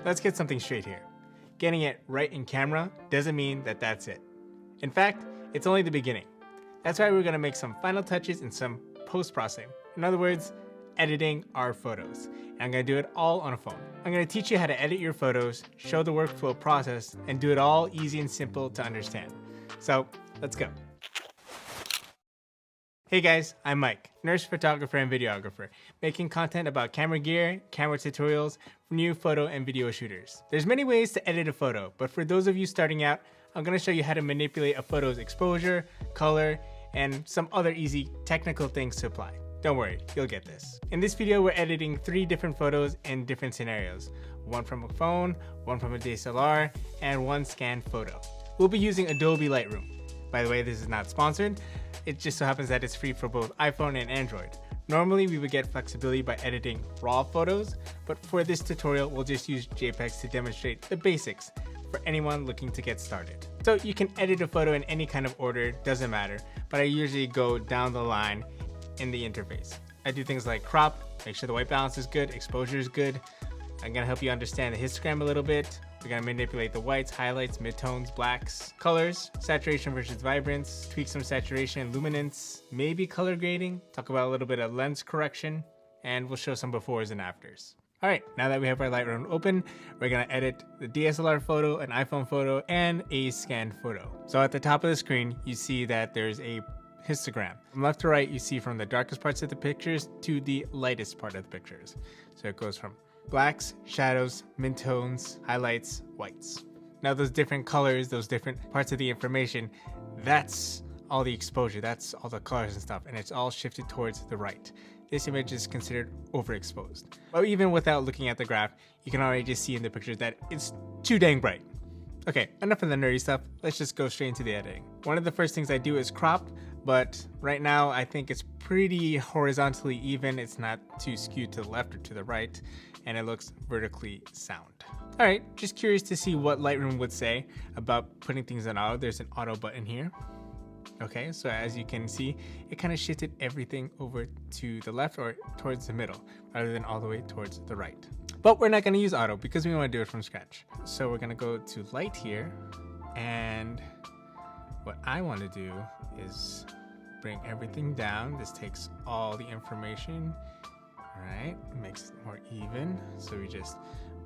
Let's get something straight here. Getting it right in camera doesn't mean that that's it. In fact, it's only the beginning. That's why we're gonna make some final touches and some post-processing. In other words, editing our photos. And I'm gonna do it all on a phone. I'm gonna teach you how to edit your photos, show the workflow process, and do it all easy and simple to understand. So let's go. Hey guys, I'm Mike, nurse photographer and videographer, making content about camera gear, camera tutorials for new photo and video shooters. There's many ways to edit a photo, but for those of you starting out, I'm going to show you how to manipulate a photo's exposure, color, and some other easy technical things to apply. Don't worry, you'll get this. In this video, we're editing 3 different photos in different scenarios. One from a phone, one from a DSLR, and one scanned photo. We'll be using Adobe Lightroom. By the way, this is not sponsored. It just so happens that it's free for both iPhone and Android. Normally, we would get flexibility by editing raw photos, but for this tutorial, we'll just use JPEGs to demonstrate the basics for anyone looking to get started. So you can edit a photo in any kind of order, doesn't matter, but I usually go down the line in the interface. I do things like crop, make sure the white balance is good, exposure is good. I'm gonna help you understand the histogram a little bit. We're gonna manipulate the whites, highlights, midtones, blacks, colors, saturation versus vibrance, tweak some saturation, luminance, maybe color grading, talk about a little bit of lens correction, and we'll show some befores and afters. All right, now that we have our Lightroom open, we're gonna edit the DSLR photo, an iPhone photo, and a scanned photo. So at the top of the screen, you see that there's a histogram. From left to right, you see from the darkest parts of the pictures to the lightest part of the pictures. So it goes from blacks, shadows, midtones, highlights, whites. Now those different colors, those different parts of the information, that's all the exposure, that's all the colors and stuff, and it's all shifted towards the right. This image is considered overexposed. But even without looking at the graph, you can already just see in the picture that it's too dang bright. Okay, enough of the nerdy stuff, let's just go straight into the editing. One of the first things I do is crop, but right now I think it's pretty horizontally even. It's not too skewed to the left or to the right, and it looks vertically sound. All right, just curious to see what Lightroom would say about putting things in auto. There's an auto button here. Okay, so as you can see, it kind of shifted everything over to the left or towards the middle, rather than all the way towards the right. But we're not gonna use auto because we wanna do it from scratch. So we're gonna go to light here, and what I wanna do is bring everything down. This takes all the information, all right, makes it more even. So we just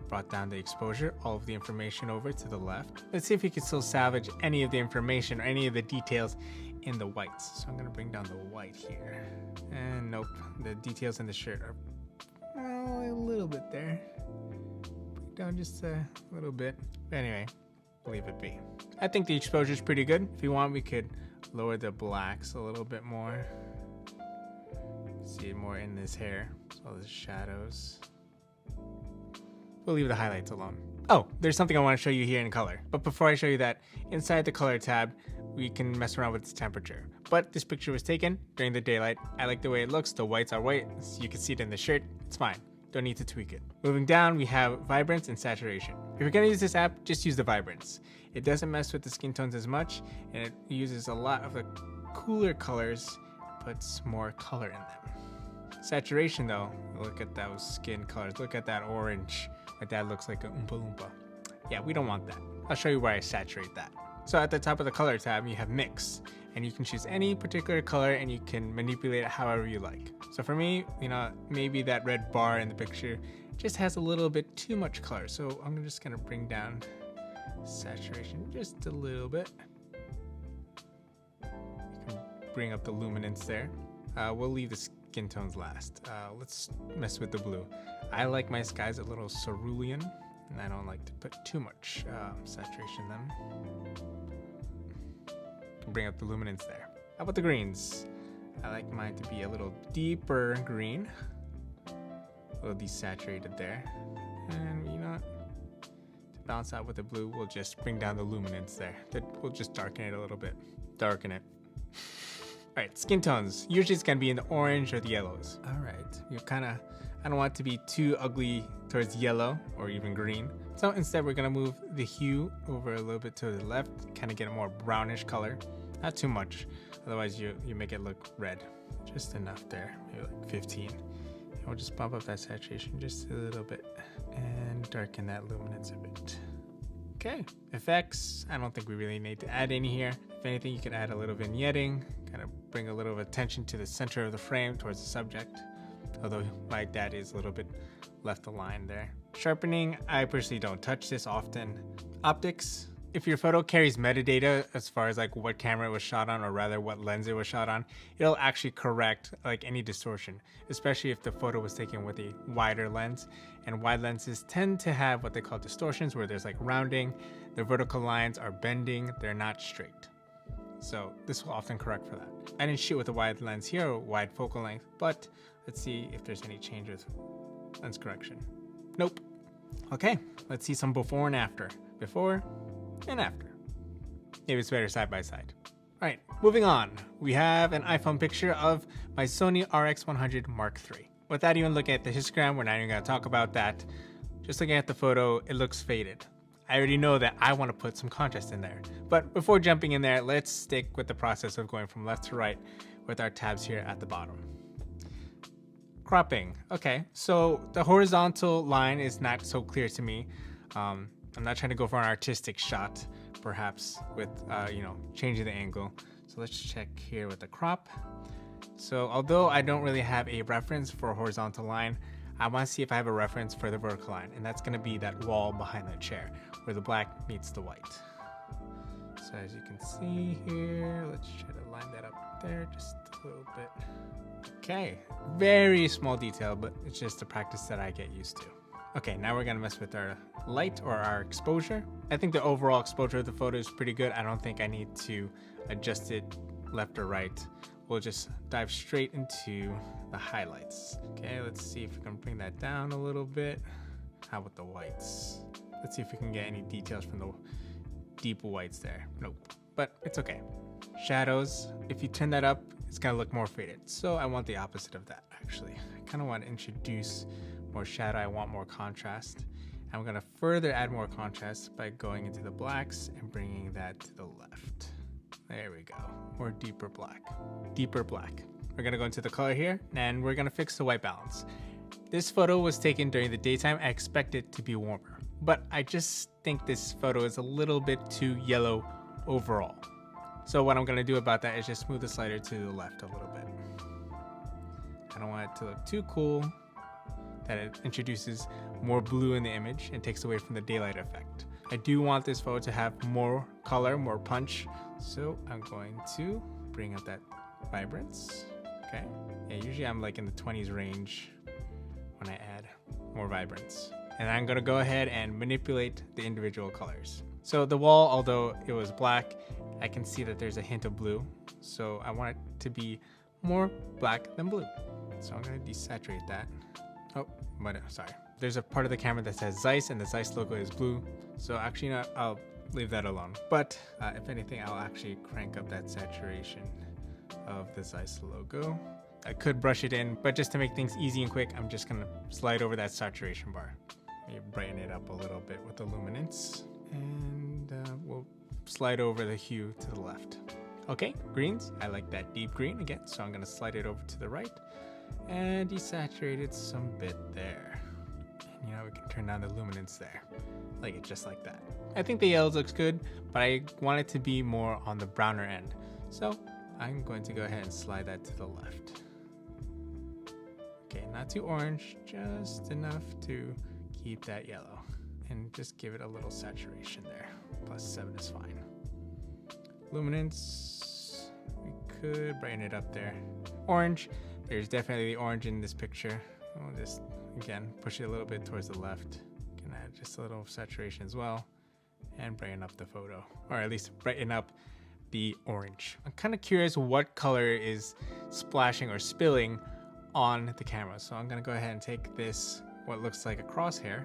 brought down the exposure, all of the information over to the left. Let's see if we can still salvage any of the information or any of the details in the whites. So I'm gonna bring down the white here. And nope, the details in the shirt are a little bit there. Bring down just a little bit. But anyway, leave it be. I think the exposure is pretty good. If you want, we could lower the blacks a little bit more. See it more in this hair, all the shadows. We'll leave the highlights alone. Oh, there's something I want to show you here in color. But before I show you that, inside the color tab, we can mess around with its temperature. But this picture was taken during the daylight. I like the way it looks. The whites are white. So you can see it in the shirt. It's fine. Don't need to tweak it. Moving down, we have vibrance and saturation. If you're gonna use this app, just use the vibrance. It doesn't mess with the skin tones as much, and it uses a lot of the cooler colors, puts more color in them. Saturation though, look at those skin colors. Look at that orange. My dad looks like a Oompa Loompa. Yeah, we don't want that. I'll show you where I saturate that. So at the top of the color tab, you have mix, and you can choose any particular color and you can manipulate it however you like. So for me, maybe that red bar in the picture just has a little bit too much color. So I'm just gonna bring down saturation just a little bit. You can bring up the luminance there. We'll leave the skin tones last. Let's mess with the blue. I like my skies a little cerulean, and I don't like to put too much saturation in them. Can bring up the luminance there. How about the greens? I like mine to be a little deeper green, a little desaturated there. And to balance out with the blue, we'll just bring down the luminance there. We'll just darken it a little bit. Darken it. All right, skin tones. Usually it's gonna be in the orange or the yellows. All right, I don't want it to be too ugly towards yellow or even green. So instead we're gonna move the hue over a little bit to the left, kind of get a more brownish color. Not too much, otherwise you make it look red. Just enough there, maybe like 15. we'll just bump up that saturation just a little bit and darken that luminance a bit. Okay, effects, I don't think we really need to add any here. If anything, you can add a little vignetting, kind of bring a little attention to the center of the frame towards the subject. Although my dad is a little bit left aligned there. Sharpening, I personally don't touch this often. Optics, if your photo carries metadata as far as like what camera it was shot on, or rather what lens it was shot on, it'll actually correct like any distortion, especially if the photo was taken with a wider lens. And wide lenses tend to have what they call distortions, where there's like rounding, the vertical lines are bending, they're not straight. So this will often correct for that. I didn't shoot with a wide lens here, or wide focal length, but let's see if there's any change with lens correction. Nope. Okay, let's see some before and after. Before and after. Maybe it's better side by side. All right, moving on. We have an iPhone picture of my Sony RX100 Mark III. Without even looking at the histogram, we're not even gonna talk about that. Just looking at the photo, it looks faded. I already know that I want to put some contrast in there. But before jumping in there, let's stick with the process of going from left to right with our tabs here at the bottom. Cropping. Okay, so the horizontal line is not so clear to me. I'm not trying to go for an artistic shot, perhaps, with changing the angle. So let's check here with the crop. So although I don't really have a reference for a horizontal line, I want to see if I have a reference for the vertical line, and that's going to be that wall behind the chair where the black meets the white. So as you can see here, let's try to line that up there just a little bit. Okay, very small detail, but it's just a practice that I get used to. Okay, now we're gonna mess with our light or our exposure. I think the overall exposure of the photo is pretty good. I don't think I need to adjust it left or right. We'll just dive straight into the highlights. Okay, let's see if we can bring that down a little bit. How about the whites? Let's see if we can get any details from the deep whites there. Nope, but it's okay. Shadows, if you turn that up, it's gonna look more faded. So I want the opposite of that, actually. I kind of want to introduce more shadow. I want more contrast. I'm gonna further add more contrast by going into the blacks and bringing that to the left. There we go, more deeper black. Deeper black. We're gonna go into the color here, and we're gonna fix the white balance. This photo was taken during the daytime. I expect it to be warmer, but I just think this photo is a little bit too yellow overall. So what I'm gonna do about that is just move the slider to the left a little bit. I don't want it to look too cool, that it introduces more blue in the image and takes away from the daylight effect. I do want this photo to have more color, more punch, so I'm going to bring up that vibrance. Okay, yeah, usually I'm like in the 20s range when I add more vibrance. And I'm gonna go ahead and manipulate the individual colors. So the wall, although it was black, I can see that there's a hint of blue. So I want it to be more black than blue. So I'm gonna desaturate that. Oh, but sorry. There's a part of the camera that says Zeiss, and the Zeiss logo is blue. So actually, I'll leave that alone. But if anything, I'll actually crank up that saturation of the Zeiss logo. I could brush it in, but just to make things easy and quick, I'm just gonna slide over that saturation bar. Maybe brighten it up a little bit with the luminance. And we'll slide over the hue to the left. Okay, greens. I like that deep green again, so I'm gonna slide it over to the right and desaturate it some bit there. And we can turn down the luminance there, like it just like that. I think the yellows looks good, but I want it to be more on the browner end. So I'm going to go ahead and slide that to the left. Okay, not too orange, just enough to keep that yellow. And just give it a little saturation there. +7 is fine. Luminance, we could brighten it up there. Orange, there's definitely the orange in this picture. We'll just, again, push it a little bit towards the left. Can add just a little saturation as well. And brighten up the photo, or at least brighten up the orange. I'm kind of curious what color is splashing or spilling on the camera. So I'm gonna go ahead and take this, what looks like a crosshair,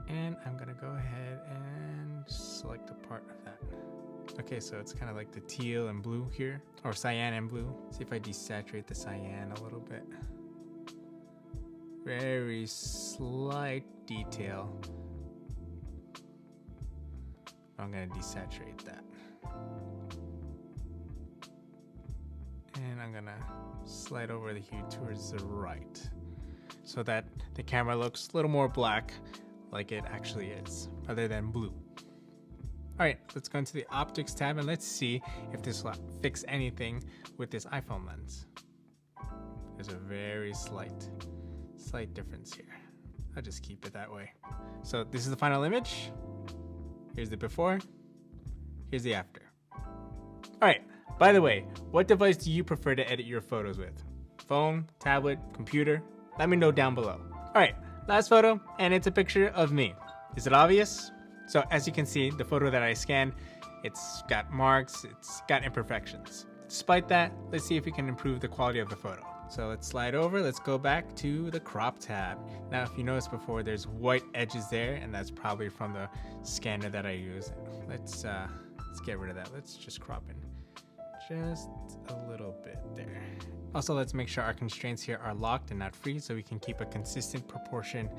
and I'm gonna go ahead and select a part of that. Okay, so it's kind of like the teal and blue here, or cyan and blue. See if I desaturate the cyan a little bit. Very slight detail. I'm gonna desaturate that. And I'm gonna slide over the hue towards the right. so that the camera looks a little more black like it actually is, rather than blue. All right, let's go into the optics tab and let's see if this will fix anything with this iPhone lens. There's a very slight difference here. I'll just keep it that way. So this is the final image. Here's the before, here's the after. All right, by the way, what device do you prefer to edit your photos with? Phone, tablet, computer? Let me know down below. All right, last photo, and it's a picture of me. Is it obvious? So as you can see, the photo that I scanned, it's got marks, it's got imperfections. Despite that, let's see if we can improve the quality of the photo. So let's slide over, let's go back to the crop tab. Now, if you noticed before, there's white edges there, and that's probably from the scanner that I use. Let's get rid of that. Let's just crop in just a little bit there. Also, let's make sure our constraints here are locked and not free, so we can keep a consistent proportion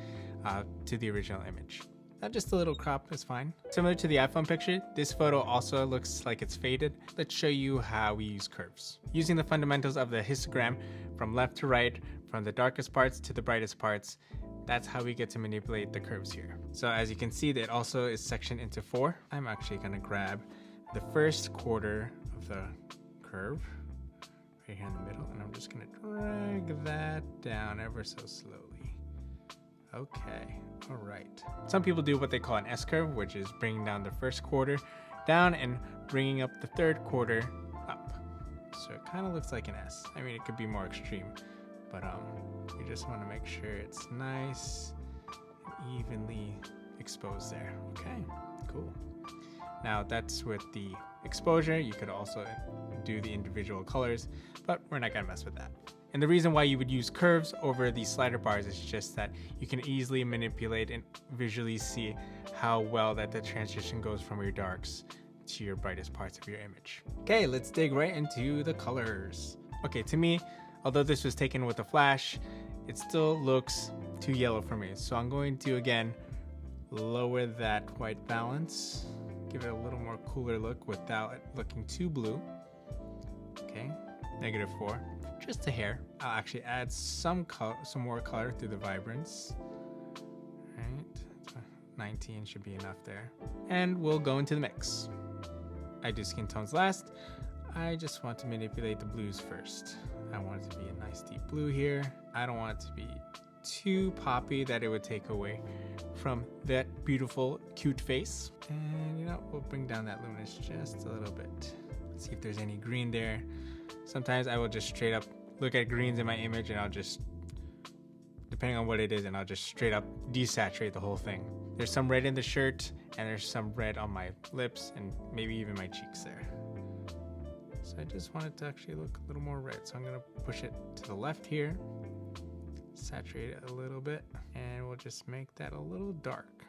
to the original image. Just a little crop is fine. Similar to the iPhone picture, this photo also looks like it's faded. Let's show you how we use curves. Using the fundamentals of the histogram from left to right, from the darkest parts to the brightest parts, that's how we get to manipulate the curves here. So as you can see, it also is sectioned into 4. I'm actually gonna grab the first quarter of the curve right here in the middle, and I'm just gonna drag that down ever so slowly. Okay, all right. Some people do what they call an S-curve, which is bringing down the first quarter down and bringing up the third quarter up. So it kind of looks like an S. I mean, it could be more extreme, but you just want to make sure it's nice and evenly exposed there. Okay, cool. Now that's with the exposure. You could also do the individual colors, but we're not gonna mess with that. And the reason why you would use curves over these slider bars is just that you can easily manipulate and visually see how well that the transition goes from your darks to your brightest parts of your image. Okay, let's dig right into the colors. Okay, to me, although this was taken with a flash, it still looks too yellow for me. So I'm going to, again, lower that white balance, give it a little more cooler look without it looking too blue. Okay, -4. Just a hair. I'll actually add some more color through the vibrance. Right, 19 should be enough there. And we'll go into the mix. I do skin tones last. I just want to manipulate the blues first. I want it to be a nice deep blue here. I don't want it to be too poppy that it would take away from that beautiful, cute face. And you know, we'll bring down that luminance just a little bit. See if there's any green there. Sometimes I will just straight up look at greens in my image and I'll just, depending on what it is, and I'll just straight up desaturate the whole thing. There's some red in the shirt and there's some red on my lips and maybe even my cheeks there. So I just want it to actually look a little more red. So I'm gonna push it to the left here, saturate it a little bit, and we'll just make that a little dark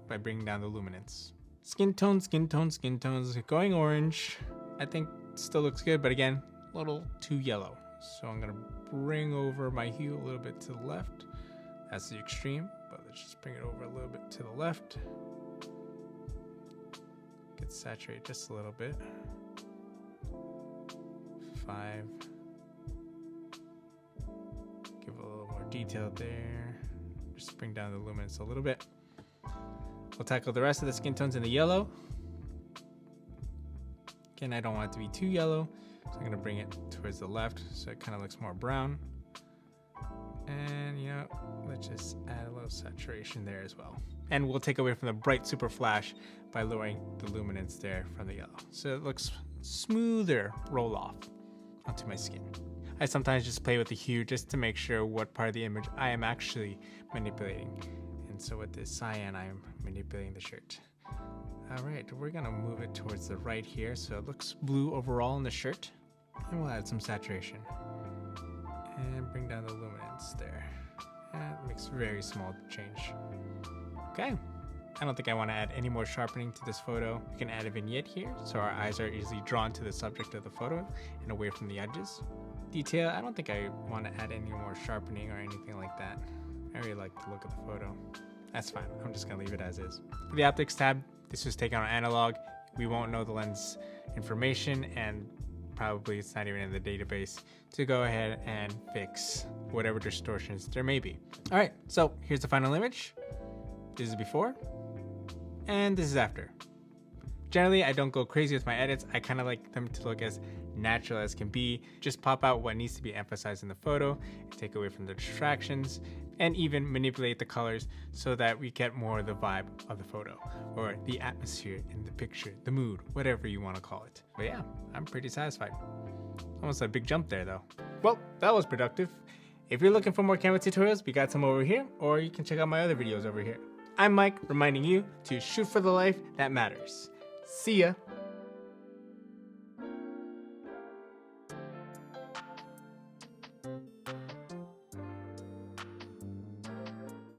by bringing down the luminance. Skin tones, skin tones, skin tones, going orange. I think still looks good, but again, a little too yellow. So I'm gonna bring over my hue a little bit to the left. That's the extreme, but let's just bring it over a little bit to the left. Get saturated just a little bit. 5. Give it a little more detail there. Just bring down the luminance a little bit. We'll tackle the rest of the skin tones in the yellow. Again, I don't want it to be too yellow, so I'm gonna bring it towards the left so it kind of looks more brown. And you know, let's just add a little saturation there as well. And we'll take away from the bright super flash by lowering the luminance there from the yellow. So it looks smoother roll off onto my skin. I sometimes just play with the hue just to make sure what part of the image I am actually manipulating. And so with this cyan, I'm manipulating the shirt. All right, we're gonna move it towards the right here so it looks blue overall in the shirt. And we'll add some saturation. And bring down the luminance there. That makes a very small change. Okay, I don't think I wanna add any more sharpening to this photo. We can add a vignette here so our eyes are easily drawn to the subject of the photo and away from the edges. Detail, I don't think I wanna add any more sharpening or anything like that. I really like the look of the photo. That's fine, I'm just gonna leave it as is. For the optics tab, this was taken on analog. We won't know the lens information, and probably it's not even in the database, to go ahead and fix whatever distortions there may be. All right, so here's the final image. This is before, and this is after. Generally, I don't go crazy with my edits. I kind of like them to look as natural as can be. Just pop out what needs to be emphasized in the photo, take away from the distractions, and even manipulate the colors so that we get more of the vibe of the photo or the atmosphere in the picture, the mood, whatever you want to call it. But yeah, I'm pretty satisfied. Almost a big jump there though. Well, that was productive. If you're looking for more camera tutorials, we got some over here, or you can check out my other videos over here. I'm Mike, reminding you to shoot for the life that matters. See ya.